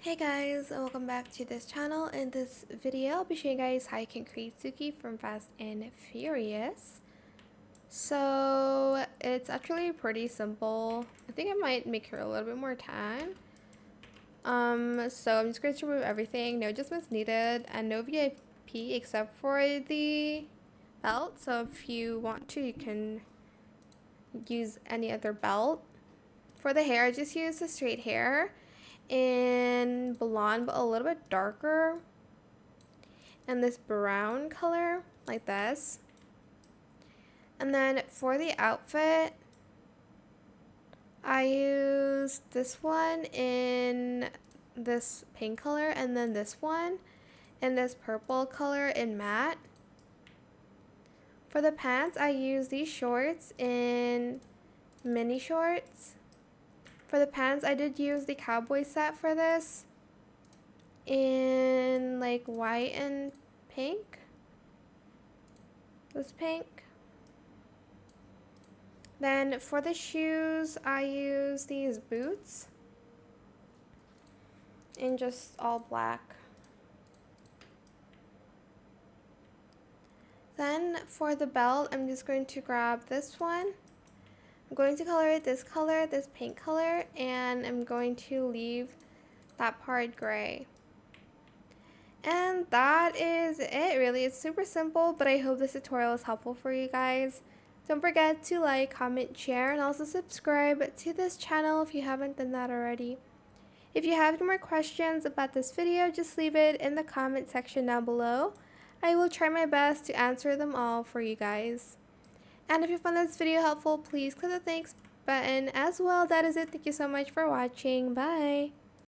Hey guys, and welcome back to this channel. In this video, I'll be showing you guys how you can create Suki from Fast and Furious. So, it's actually pretty simple. I think I might make her a little bit more tan. So I'm just going to remove everything, no adjustments needed, and no VIP except for the belt. So if you want to, you can use any other belt. For the hair, I just use the straight hair in blonde, but a little bit darker, and this brown color like this. And then for the outfit, I use this one in this pink color, and then this one in this purple color in matte. For the pants, I use these shorts in mini shorts. For the pants, I did use the Cowboy set for this in like white and pink. This pink. Then for the shoes, I use these boots in just all black. Then for the belt, I'm just going to grab this one. I'm going to color it this color, this pink color, and I'm going to leave that part gray. And that is it really. It's super simple, but I hope this tutorial is helpful for you guys. Don't forget to like, comment, share, and also subscribe to this channel if you haven't done that already. If you have any more questions about this video, just leave it in the comment section down below. I will try my best to answer them all for you guys. And if you found this video helpful, please click the thanks button as well. That is it. Thank you so much for watching. Bye.